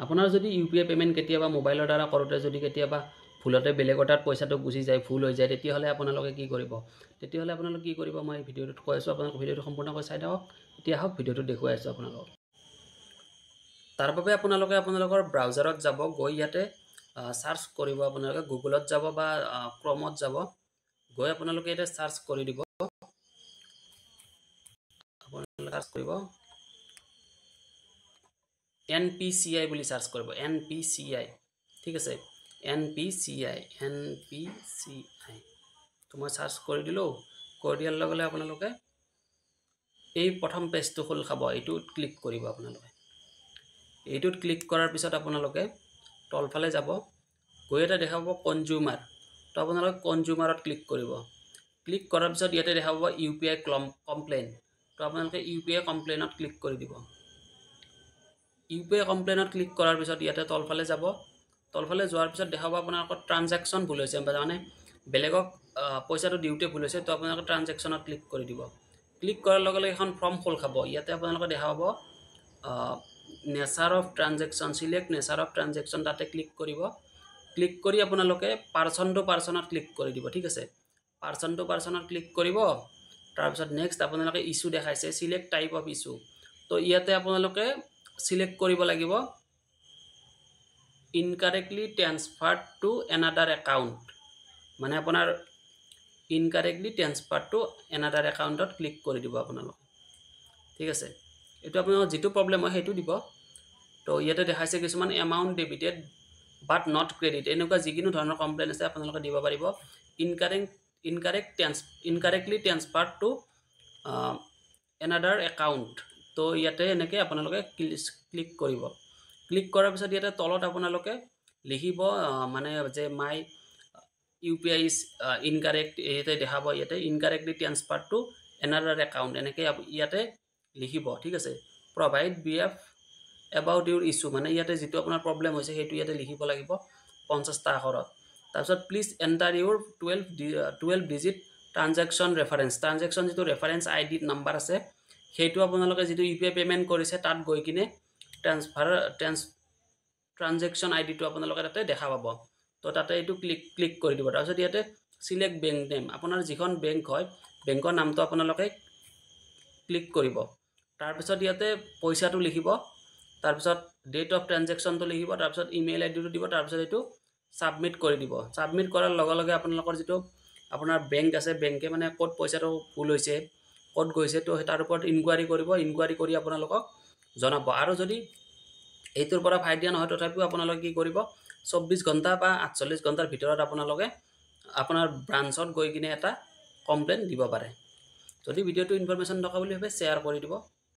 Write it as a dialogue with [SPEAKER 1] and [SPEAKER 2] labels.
[SPEAKER 1] আপোনাৰ যদি UPI payment কেতিয়াবা মোবাইলৰ দ্বাৰা কৰোতে যদি কেতিয়াবা ভুলতে বেলেগৰ তাত পইচাটো গুচি যায় ভুল হৈ যায় তেতিয়াহলে আপোনালোকে কি কৰিব তেতিয়াহলে আপোনালোকে কি কৰিব মই ভিডিঅ'টোত কৈ আছো আপোনালোকে ভিডিঅ'টো সম্পূৰ্ণকৈ চাই থাকক এতিয়া হক ভিডিঅ'টো দেখুৱাই আছো আপোনালোকক তাৰ বাবে আপোনালোকে আপোনালোকৰ ব্ৰাউজাৰত যাব গৈ ইয়াতে সাৰ্চ কৰিব আপোনালোকে গুগলত যাব বা ক্ৰমত যাব গৈ আপোনালোকে এটা সাৰ্চ কৰি দিব আপোনালোকে সাৰ্চ কৰিব NPCI বুলি সাৰ্চ কৰিব NPCI ঠিক আছে NPCI তো মই সাৰ্চ কৰি দিলো কৰি দিয়াৰ লগে লগে আপোনালোকে এই প্ৰথম পেজটো খোল খাব এইটোত ক্লিক কৰিব আপোনালোকে এইটোত ক্লিক কৰাৰ পিছত আপোনালোকে তলফালে যাব গৈ এটা দেখাব কনজিউমাৰ তো আপোনালোকে কনজিউমাৰত ক্লিক কৰিব ক্লিক কৰাৰ পিছত ইয়াতে দেখাব ইউপিআই কমপ্লেইন তো আপোনালোকে ইউপিআই কমপ্লেইনত ক্লিক কৰি দিব ইউপিআই কমপ্লেইনত ক্লিক কৰাৰ পিছত ইয়াতে তলফালে যাব তলফালে যোৱাৰ পিছত দেখাব আপোনালোকৰ ট্ৰানজাকচন ভুল হৈছে মানে বেলেগক পইচাটো দিউতে ভুল হৈছে তো আপোনালোকে ট্ৰানজাকচনত ক্লিক কৰি দিব ক্লিক কৰাৰ লগে লগে এখন ফৰ্ম খোল খাব ইয়াতে আপোনালোকে দেখাব nature of transaction select nature of transaction তাতে ক্লিক কৰিব ক্লিক কৰি আপোনালোকে পাৰসন টু পাৰসনত ক্লিক কৰি দিব ঠিক আছে পাৰসন টু পাৰসনত ক্লিক কৰিব তাৰ পিছত নেক্সট আপোনালোকে ইস্যু দেখাইছে সিলেক্ট টাইপ অফ ইস্যু তো ইয়াতে আপোনালোকে সিলেক্ট কৰিব লাগিব incorrectly transferred to another account মানে আপোনাৰ incorrectly transferred to another accountত ক্লিক কৰি দিব আপোনালোকে ঠিক আছে এটো আপোনাৰ যেটো প্ৰবলেম হয় হেতু দিব তো ইয়াতে দেখাইছে কিছুমান amount debited but not credit এনেকুৱা যিকিনো ধৰণৰ কমপ্লেইন আছে আপোনালোকে দিব পাৰিব incorrectly transferred to another account তো ইয়াতে এনেকে আপোনালোকে ক্লিক কৰিব ক্লিক কৰাৰ পিছত ইয়াতে তলত আপোনালোকে লিখিব মানে যে মাই UPI is incorrect এতে দেখাব ইয়াতে incorrectly transferred to another account এনেকে ইয়াতে লিখিব ঠিক আছে provide brief about your issue মানে ইয়াতে যেটো আপোনাৰ প্ৰবলেম হৈছে হেতু ইয়াতে লিখিব লাগিব 50 টা আখৰত তাৰপিছত please enter your 12 digit transaction reference যেটো reference ID নাম্বাৰ আছে হেতু আপোনালোকে যেটো UPI পেমেন্ট কৰিছে তাত গৈ কিনে ট্ৰানজাকচন আইডি টো আপোনালোকে তাতে দেখা পাব তো তাতে এটো ক্লিক কৰি দিব তাৰপিছত ইয়াতে সিলেক্ট বেংক নেম আপোনাৰ যিখন বেংক হয় বেংকৰ নামটো আপোনালোকে ক্লিক কৰিব তাৰপিছত ইয়াতে পইচাটো লিখিব তাৰপিছত ডেট অফ ট্ৰানজাকচনটো লিখিব তাৰপিছত ইমেইল আইডিটো দিব তাৰপিছত এটো সাবমিট কৰি দিব সাবমিট কৰাৰ লগে লগে আপোনালোকৰ যেটো আপোনাৰ বেংক আছে বেংকে মানে ক'ত পইচাটো ভুল হৈছে ক'ত গৈছে তো তাৰ ওপৰত ইনকুৱাৰি কৰিব ইনকুৱাৰি কৰি আপোনালোকক জনাব আৰু যদি এইটোৰ পৰা ফাইল দিয়া নহয় তথাপিও আপোনালোকে কি কৰিব 24 ঘণ্টা বা 48 ঘণ্টাৰ ভিতৰত আপোনালোকে আপোনাৰ ব্ৰাঞ্চত গৈ কিনে এটা কমপ্লেইন দিব পাৰে যদি ভিডিওটো ইনফৰমেশন থকা বুলি ভাবে শেয়াৰ কৰি দিব